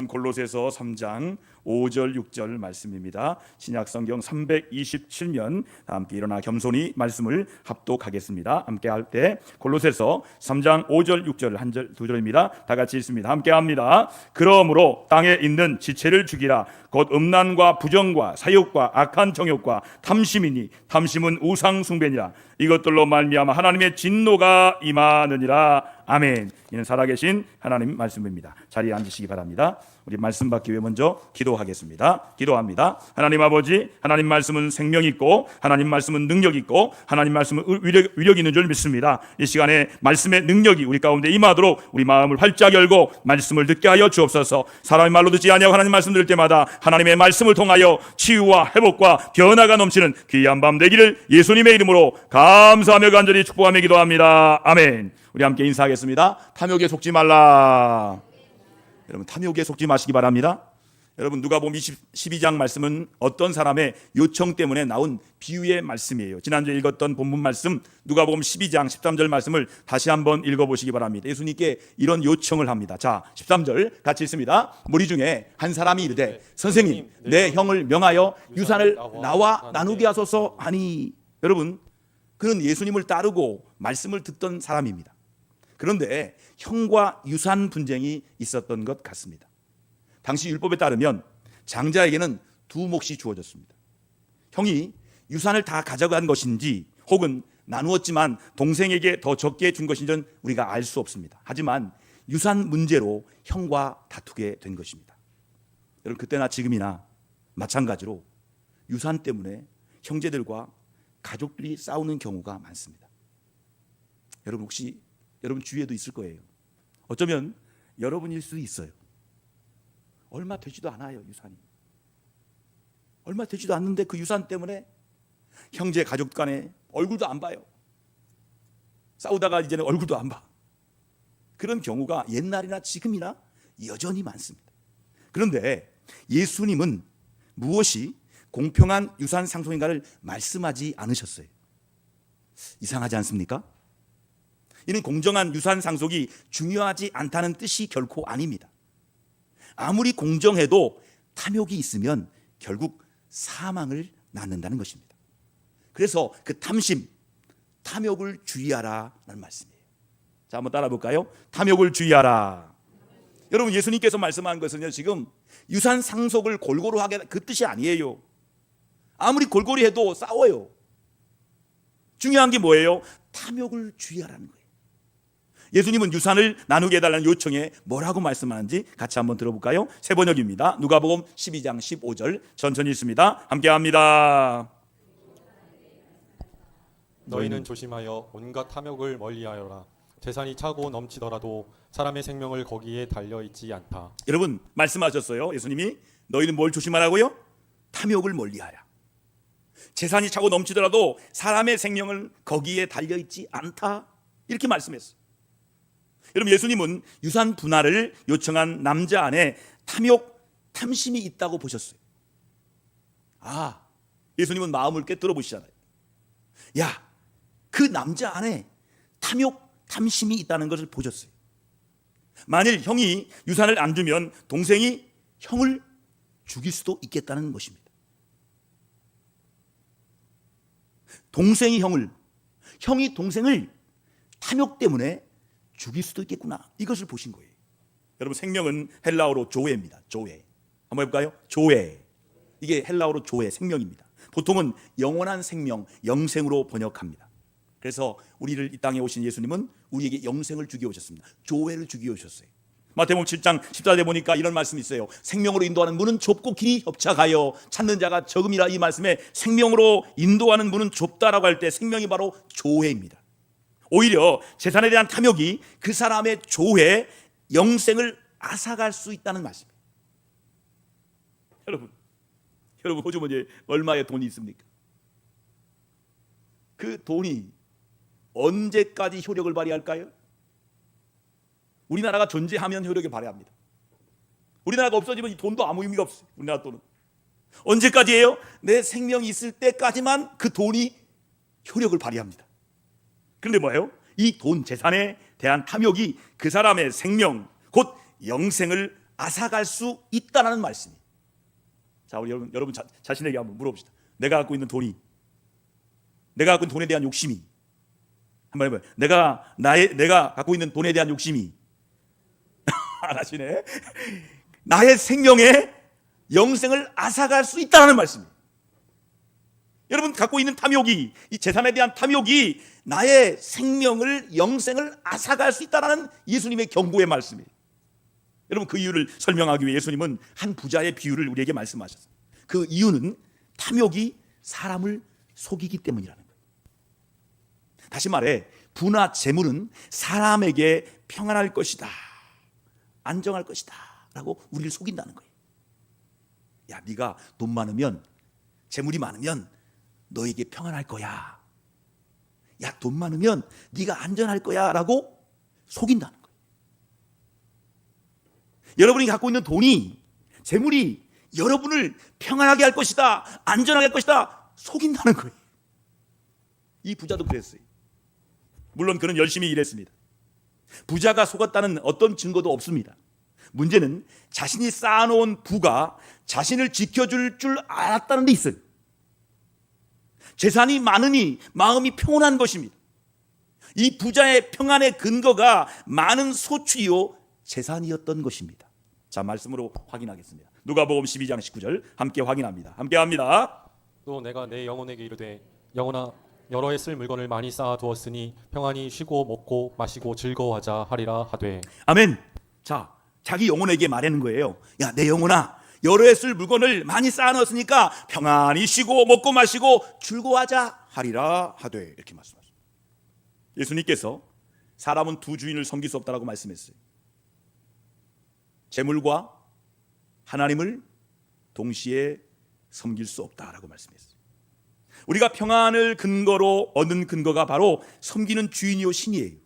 말씀 골로새서 3장 5절 6절 말씀입니다. 신약성경 327면 함께 일어나 겸손히 말씀을 합독하겠습니다. 함께 할 때 골로새서 3장 5절 6절 한 절 두 절입니다. 다 같이 읽습니다. 함께 합니다. 그러므로 땅에 있는 지체를 죽이라. 곧 음란과 부정과 사욕과 악한 정욕과 탐심이니 탐심은 우상 숭배니라. 이것들로 말미암아 하나님의 진노가 임하느니라. 아멘. 이는 살아계신 하나님 말씀입니다. 자리에 앉으시기 바랍니다. 우리 말씀 받기 위해 먼저 기도하겠습니다. 기도합니다. 하나님 아버지, 하나님 말씀은 생명 있고 하나님 말씀은 능력 있고 하나님 말씀은 위력 있는 줄 믿습니다. 이 시간에 말씀의 능력이 우리 가운데 임하도록 우리 마음을 활짝 열고 말씀을 듣게 하여 주옵소서. 사람의 말로 듣지 아니하고 하나님 말씀 들을 때마다 하나님의 말씀을 통하여 치유와 회복과 변화가 넘치는 귀한 밤 되기를 예수님의 이름으로 감사하며 간절히 축복하며 기도합니다. 아멘. 우리 함께 인사하겠습니다. 탐욕에 속지 말라. 여러분, 탐욕에 속지 마시기 바랍니다. 여러분, 누가복음 12장 말씀은 어떤 사람의 요청 때문에 나온 비유의 말씀이에요. 지난주에 읽었던 본문 말씀 누가복음 12장 13절 말씀을 다시 한번 읽어보시기 바랍니다. 예수님께 이런 요청을 합니다. 자, 13절 같이 읽습니다. 무리 중에 한 사람이 이르되 선생님, 내 형을 명하여 유산을 나와 나누게 하소서 하니. 여러분, 그는 예수님을 따르고 말씀을 듣던 사람입니다. 그런데 형과 유산 분쟁이 있었던 것 같습니다. 당시 율법에 따르면 장자에게는 두 몫이 주어졌습니다. 형이 유산을 다 가져간 것인지 혹은 나누었지만 동생에게 더 적게 준 것인지는 우리가 알 수 없습니다. 하지만 유산 문제로 형과 다투게 된 것입니다. 여러분, 그때나 지금이나 마찬가지로 유산 때문에 형제들과 가족들이 싸우는 경우가 많습니다. 여러분, 혹시 여러분 주위에도 있을 거예요. 어쩌면 여러분일 수 있어요. 얼마 되지도 않아요, 유산이. 얼마 되지도 않는데 그 유산 때문에 형제 가족 간에 얼굴도 안 봐요. 싸우다가 이제는 얼굴도 안 봐. 그런 경우가 옛날이나 지금이나 여전히 많습니다. 그런데 예수님은 무엇이 공평한 유산 상속인가를 말씀하지 않으셨어요. 이상하지 않습니까? 이는 공정한 유산 상속이 중요하지 않다는 뜻이 결코 아닙니다. 아무리 공정해도 탐욕이 있으면 결국 사망을 낳는다는 것입니다. 그래서 그 탐욕을 주의하라는 말씀이에요. 자, 한번 따라 볼까요? 탐욕을 주의하라. 여러분, 예수님께서 말씀한 것은요, 지금 유산 상속을 골고루 하게 그 뜻이 아니에요. 아무리 골고루 해도 싸워요. 중요한 게 뭐예요? 탐욕을 주의하라는 거예요. 예수님은 유산을 나누게 해달라는 요청에 뭐라고 말씀하는지 같이 한번 들어볼까요? 세 번역입니다. 누가복음 12장 15절 천천히 읽습니다. 함께 합니다. 너희는 조심하여 온갖 탐욕을 멀리하여라. 재산이 차고 넘치더라도 사람의 생명을 거기에 달려있지 않다. 여러분, 말씀하셨어요. 예수님이 너희는 뭘 조심하라고요? 탐욕을 멀리하라. 재산이 차고 넘치더라도 사람의 생명을 거기에 달려있지 않다. 이렇게 말씀했어요. 여러분, 예수님은 유산 분할을 요청한 남자 안에 탐심이 있다고 보셨어요. 예수님은 마음을 꿰뚫어 보시잖아요. 야, 그 남자 안에 탐심이 있다는 것을 보셨어요. 만일 형이 유산을 안 주면 동생이 형을 죽일 수도 있겠다는 것입니다. 형이 동생을 탐욕 때문에 죽일 수도 있겠구나, 이것을 보신 거예요. 여러분, 생명은 헬라어로 조회입니다. 조회. 한번 해볼까요? 조회. 이게 헬라어로 조회, 생명입니다. 보통은 영원한 생명, 영생으로 번역합니다. 그래서 우리를 이 땅에 오신 예수님은 우리에게 영생을 주기 오셨습니다. 조회를 주기 오셨어요. 마태복음 7장 14절에 보니까 이런 말씀이 있어요. 생명으로 인도하는 문은 좁고 길이 협착하여 찾는 자가 적음이라. 이 말씀에 생명으로 인도하는 문은 좁다라고 할 때 생명이 바로 조회입니다. 오히려 재산에 대한 탐욕이 그 사람의 조회, 영생을 앗아갈 수 있다는 말씀입니다. 여러분 호주머니에 얼마의 돈이 있습니까? 그 돈이 언제까지 효력을 발휘할까요? 우리나라가 존재하면 효력을 발휘합니다. 우리나라가 없어지면 이 돈도 아무 의미가 없어요. 우리나라 돈은 언제까지예요? 내 생명이 있을 때까지만 그 돈이 효력을 발휘합니다. 그런데 뭐예요? 이 돈, 재산에 대한 탐욕이 그 사람의 생명, 곧 영생을 앗아갈 수 있다는 말씀이에요. 자, 우리 여러분 자신에게 한번 물어봅시다. 내가 갖고 있는 돈이, 내가 갖고 있는 돈에 대한 욕심이, 한번 해봐요. 내가 갖고 있는 돈에 대한 욕심이 안 하시네. 나의 생명에 영생을 앗아갈 수 있다는 말씀이에요. 여러분 갖고 있는 탐욕이, 이 재산에 대한 탐욕이 나의 생명을, 영생을 앗아갈 수 있다는 예수님의 경고의 말씀이에요. 여러분 그 이유를 설명하기 위해 예수님은 한 부자의 비유를 우리에게 말씀하셨어요. 그 이유는 탐욕이 사람을 속이기 때문이라는 거예요. 다시 말해 부나 재물은 사람에게 평안할 것이다, 안정할 것이다 라고 우리를 속인다는 거예요. 야, 네가 돈 많으면, 재물이 많으면 너에게 평안할 거야. 야, 돈 많으면 네가 안전할 거야 라고 속인다는 거예요. 여러분이 갖고 있는 돈이, 재물이 여러분을 평안하게 할 것이다, 안전하게 할 것이다 속인다는 거예요. 이 부자도 그랬어요. 물론 그는 열심히 일했습니다. 부자가 속았다는 어떤 증거도 없습니다. 문제는 자신이 쌓아놓은 부가 자신을 지켜줄 줄 알았다는 데 있어요. 재산이 많으니 마음이 평온한 것입니다. 이 부자의 평안의 근거가 많은 소출이요 재산이었던 것입니다. 자, 말씀으로 확인하겠습니다. 누가복음 12장 19절 함께 확인합니다. 함께 합니다. 또 내가 내 영혼에게 이르되 영혼아 여러 해 쓸 물건을 많이 쌓아 두었으니 평안히 쉬고 먹고 마시고 즐거워하자 하리라 하되. 아멘. 자, 자기 영혼에게 말하는 거예요. 야, 내 영혼아, 여러 해 쓸 물건을 많이 쌓아놨으니까 평안히 쉬고 먹고 마시고 즐거워하자 하리라 하되, 이렇게 말씀하셨습니다. 예수님께서 사람은 두 주인을 섬길 수 없다라고 말씀했어요. 재물과 하나님을 동시에 섬길 수 없다라고 말씀했어요. 우리가 평안을 근거로 얻는 근거가 바로 섬기는 주인이요 신이에요.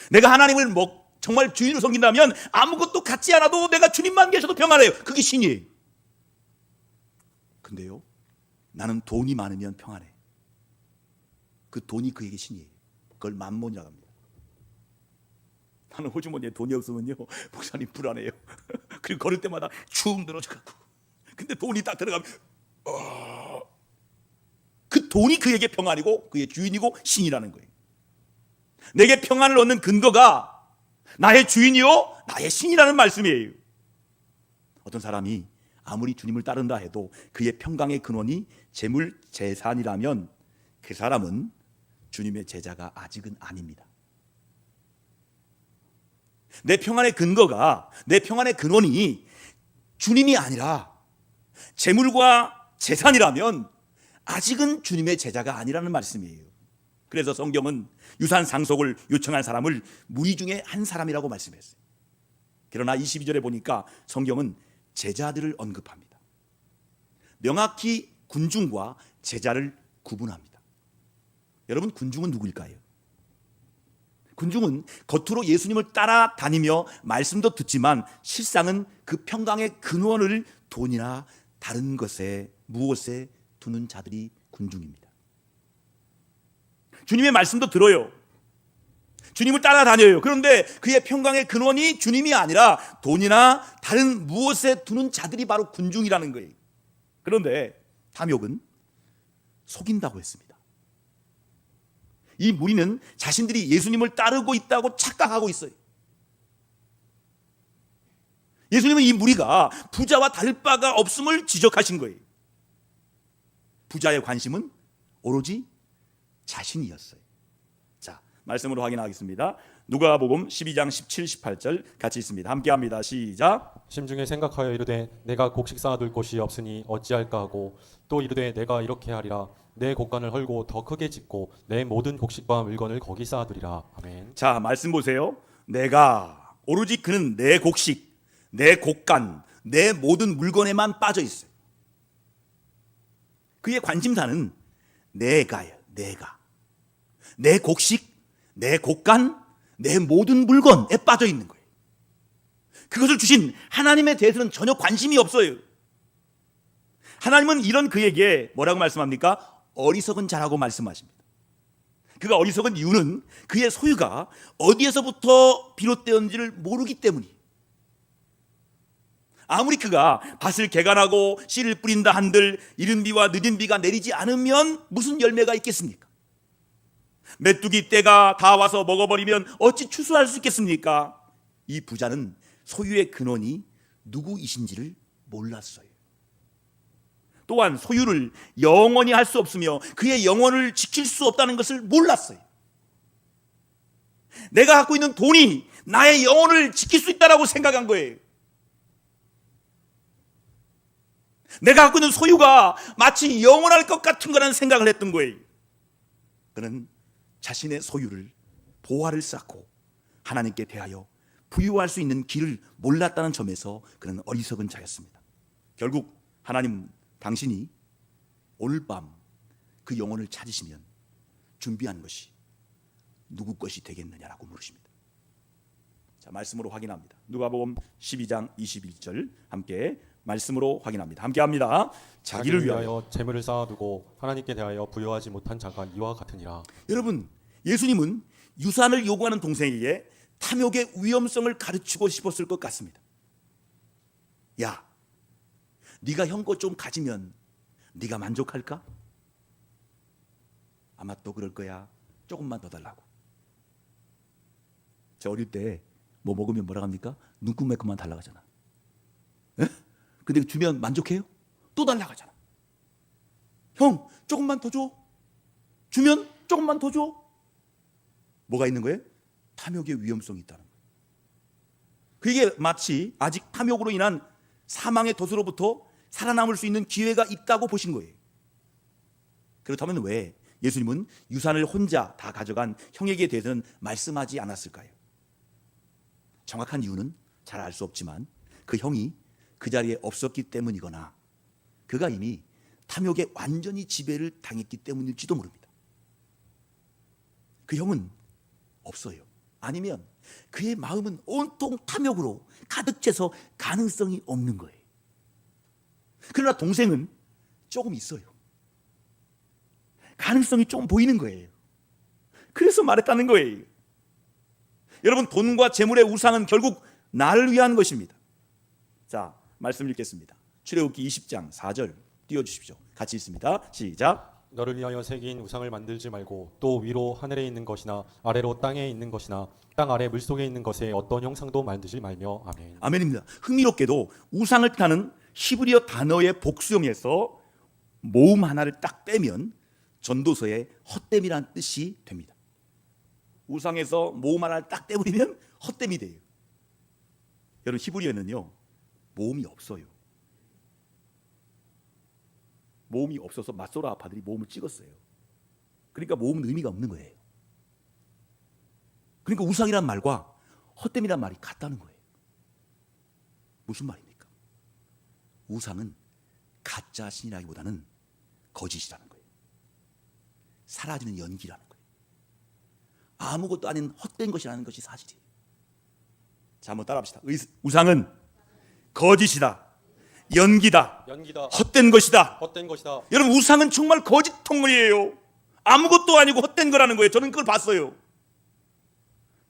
내가 하나님을 정말 주인으로 섬긴다면 아무것도 갖지 않아도 내가 주님만 계셔도 평안해요. 그게 신이에요. 근데요, 나는 돈이 많으면 평안해. 그 돈이 그에게 신이에요. 그걸 만몬이라고 합니다. 나는 호주머니에 돈이 없으면요, 목사님 불안해요. 그리고 걸을 때마다 축 늘어져갖고, 근데 돈이 딱 들어가면 그 돈이 그에게 평안이고 그의 주인이고 신이라는 거예요. 내게 평안을 얻는 근거가 나의 주인이요 나의 신이라는 말씀이에요. 어떤 사람이 아무리 주님을 따른다 해도 그의 평강의 근원이 재물, 재산이라면 그 사람은 주님의 제자가 아직은 아닙니다. 내 평안의 근거가, 내 평안의 근원이 주님이 아니라 재물과 재산이라면 아직은 주님의 제자가 아니라는 말씀이에요. 그래서 성경은 유산 상속을 요청한 사람을 무리 중에 한 사람이라고 말씀했어요. 그러나 22절에 보니까 성경은 제자들을 언급합니다. 명확히 군중과 제자를 구분합니다. 여러분, 군중은 누구일까요? 군중은 겉으로 예수님을 따라다니며 말씀도 듣지만 실상은 그 평강의 근원을 돈이나 다른 것에, 무엇에 두는 자들이 군중입니다. 주님의 말씀도 들어요. 주님을 따라다녀요. 그런데 그의 평강의 근원이 주님이 아니라 돈이나 다른 무엇에 두는 자들이 바로 군중이라는 거예요. 그런데 탐욕은 속인다고 했습니다. 이 무리는 자신들이 예수님을 따르고 있다고 착각하고 있어요. 예수님은 이 무리가 부자와 다를 바가 없음을 지적하신 거예요. 부자의 관심은 오로지 자신이었어요. 자, 말씀으로 확인하겠습니다. 누가복음 12장 17, 18절 같이 있습니다. 함께 합니다. 시작. 심중에 생각하여 이르되 내가 곡식 쌓아둘 곳이 없으니 어찌할까 하고 또 이르되 내가 이렇게 하리라 내 곡간을 헐고 더 크게 짓고 내 모든 곡식과 물건을 거기 쌓아두리라. 아멘. 자, 말씀 보세요. 내가, 오로지 그는 내 곡식, 내 곡간, 내 모든 물건에만 빠져 있어요. 그의 관심사는 내가예요. 내가. 내 곡식, 내 곡간, 내 모든 물건에 빠져 있는 거예요. 그것을 주신 하나님에 대해서는 전혀 관심이 없어요. 하나님은 이런 그에게 뭐라고 말씀합니까? 어리석은 자라고 말씀하십니다. 그가 어리석은 이유는 그의 소유가 어디에서부터 비롯되었는지를 모르기 때문이에요. 아무리 그가 밭을 개간하고 씨를 뿌린다 한들 이른 비와 늦은 비가 내리지 않으면 무슨 열매가 있겠습니까? 메뚜기 떼가 다 와서 먹어버리면 어찌 추수할 수 있겠습니까? 이 부자는 소유의 근원이 누구이신지를 몰랐어요. 또한 소유를 영원히 할 수 없으며 그의 영혼을 지킬 수 없다는 것을 몰랐어요. 내가 갖고 있는 돈이 나의 영혼을 지킬 수 있다고 생각한 거예요. 내가 갖고 있는 소유가 마치 영원할 것 같은 거라는 생각을 했던 거예요. 그는 자신의 소유를 보화를 쌓고 하나님께 대하여 부유할 수 있는 길을 몰랐다는 점에서 그는 어리석은 자였습니다. 결국 하나님, 당신이 오늘 밤 그 영혼을 찾으시면 준비한 것이 누구 것이 되겠느냐라고 물으십니다. 자, 말씀으로 확인합니다. 누가복음 12장 21절 함께 말씀으로 확인합니다. 함께 합니다. 자기를 위하여 재물을 쌓아두고 하나님께 대하여 부여하지 못한 자가 이와 같으니라. 여러분, 예수님은 유산을 요구하는 동생에게 탐욕의 위험성을 가르치고 싶었을 것 같습니다. 야, 네가 형 것 좀 가지면 네가 만족할까? 아마 또 그럴 거야. 조금만 더 달라고. 저 어릴 때 뭐 먹으면 뭐라 합니까? 눈금매큼만 달라고 하잖아. 에? 근데 주면 만족해요? 또 달라고 하잖아. 형, 조금만 더 줘. 주면 조금만 더 줘. 뭐가 있는 거예요? 탐욕의 위험성이 있다는 거예요. 그게 마치 아직 탐욕으로 인한 사망의 덫으로부터 살아남을 수 있는 기회가 있다고 보신 거예요. 그렇다면 왜 예수님은 유산을 혼자 다 가져간 형에게 대해서는 말씀하지 않았을까요? 정확한 이유는 잘 알 수 없지만 그 형이 그 자리에 없었기 때문이거나 그가 이미 탐욕에 완전히 지배를 당했기 때문일지도 모릅니다. 그 형은 없어요. 아니면 그의 마음은 온통 탐욕으로 가득 채서 가능성이 없는 거예요. 그러나 동생은 조금 있어요. 가능성이 좀 보이는 거예요. 그래서 말했다는 거예요. 여러분, 돈과 재물의 우상은 결국 나를 위한 것입니다. 자, 말씀 읽겠습니다. 출애굽기 20장 4절 띄워주십시오. 같이 읽습니다. 시작. 너를 위하여 새긴 우상을 만들지 말고 또 위로 하늘에 있는 것이나 아래로 땅에 있는 것이나 땅 아래 물속에 있는 것에 어떤 형상도 만들지 말며. 아멘. 아멘입니다. 흥미롭게도 우상을 뜻하는 히브리어 단어의 복수형에서 모음 하나를 딱 빼면 전도서에 헛됨이라는 뜻이 됩니다. 우상에서 모음 하나를 딱 떼버리면 헛됨이 돼요. 여러분, 히브리어는요 모음이 없어요. 모음이 없어서 맞소라 아파들이 모음을 찍었어요. 그러니까 모음은 의미가 없는 거예요. 그러니까 우상이란 말과 헛됨이란 말이 같다는 거예요. 무슨 말입니까? 우상은 가짜 신이라기보다는 거짓이라는 거예요. 사라지는 연기라는 거예요. 아무것도 아닌 헛된 것이라는 것이 사실이에요. 자, 한번 따라합시다. 우상은 거짓이다, 연기다, 헛된 것이다. 여러분, 우상은 정말 거짓통이에요. 아무것도 아니고 헛된 거라는 거예요. 저는 그걸 봤어요.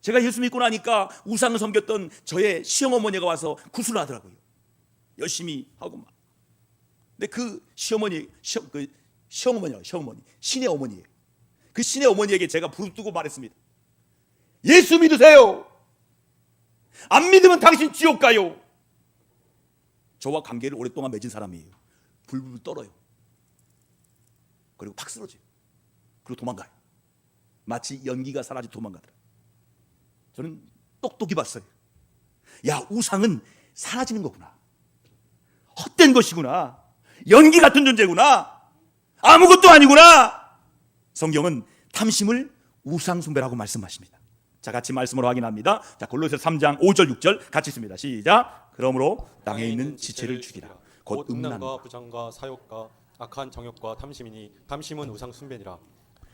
제가 예수 믿고 나니까 우상을 섬겼던 저의 시어머니가 와서 구슬을 하더라고요. 열심히 하고 막. 근데 그 시어머니, 시어머니, 신의 어머니예요. 그 신의 어머니에게 제가 부릅뜨고 말했습니다. 예수 믿으세요. 안 믿으면 당신 지옥 가요. 저와 관계를 오랫동안 맺은 사람이에요. 불불 떨어요. 그리고 팍 쓰러져요. 그리고 도망가요. 마치 연기가 사라져 도망가더라. 저는 똑똑히 봤어요. 야, 우상은 사라지는 거구나. 헛된 것이구나. 연기 같은 존재구나. 아무것도 아니구나. 성경은 탐심을 우상 숭배라고 말씀하십니다. 자, 같이 말씀으로 확인합니다. 자, 골로새서 3장 5절 6절 같이 읽습니다. 시작. 그러므로 땅에 있는 지체를 죽이라. 곧 음란과 부정과 사욕과 악한 정욕과 탐심이니 탐심은 우상 숭배니라.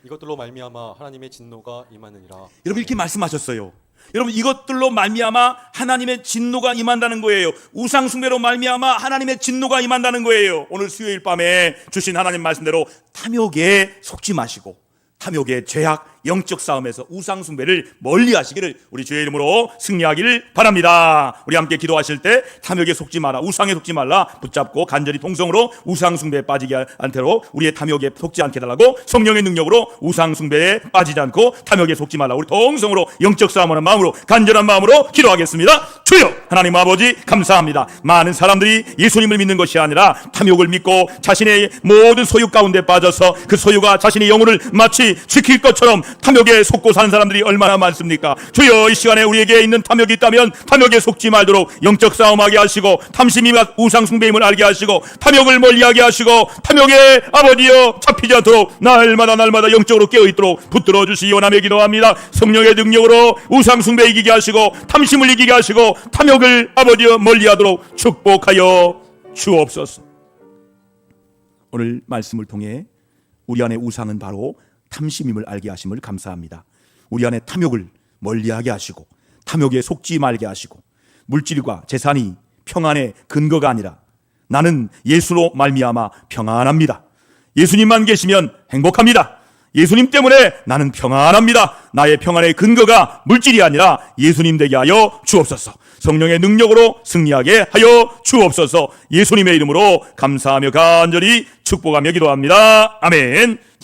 이것들로 말미암아 하나님의 진노가 임하느니라. 여러분, 이렇게 말씀하셨어요. 여러분, 이것들로 말미암아 하나님의 진노가 임한다는 거예요. 우상 숭배로 말미암아 하나님의 진노가 임한다는 거예요. 오늘 수요일 밤에 주신 하나님 말씀대로 탐욕에 속지 마시고 탐욕의 죄악, 영적 싸움에서 우상 숭배를 멀리 하시기를 우리 주의 이름으로 승리하기를 바랍니다. 우리 함께 기도하실 때 탐욕에 속지 마라, 우상에 속지 말라 붙잡고 간절히 동성으로 우상 숭배에 빠지지 않도록 우리의 탐욕에 속지 않게 달라고 성령의 능력으로 우상 숭배에 빠지지 않고 탐욕에 속지 말라 우리 동성으로 영적 싸움하는 마음으로 간절한 마음으로 기도하겠습니다. 주여 하나님 아버지 감사합니다. 많은 사람들이 예수님을 믿는 것이 아니라 탐욕을 믿고 자신의 모든 소유 가운데 빠져서 그 소유가 자신의 영혼을 마치 지킬 것처럼 탐욕에 속고 사는 사람들이 얼마나 많습니까? 주여 이 시간에 우리에게 있는 탐욕이 있다면 탐욕에 속지 말도록 영적 싸움하게 하시고 탐심이 우상 숭배임을 알게 하시고 탐욕을 멀리하게 하시고 탐욕에 아버지여 잡히지 않도록 날마다 영적으로 깨어있도록 붙들어 주시기 원하며 기도합니다. 성령의 능력으로 우상 숭배 이기게 하시고 탐심을 이기게 하시고 탐욕을 아버지여 멀리하도록 축복하여 주옵소서. 오늘 말씀을 통해 우리 안에 우상은 바로 탐심임을 알게 하심을 감사합니다. 우리 안에 탐욕을 멀리하게 하시고 탐욕에 속지 말게 하시고 물질과 재산이 평안의 근거가 아니라 나는 예수로 말미암아 평안합니다. 예수님만 계시면 행복합니다. 예수님 때문에 나는 평안합니다. 나의 평안의 근거가 물질이 아니라 예수님 되게 하여 주옵소서. 성령의 능력으로 승리하게 하여 주옵소서. 예수님의 이름으로 감사하며 간절히 축복하며 기도합니다. 아멘.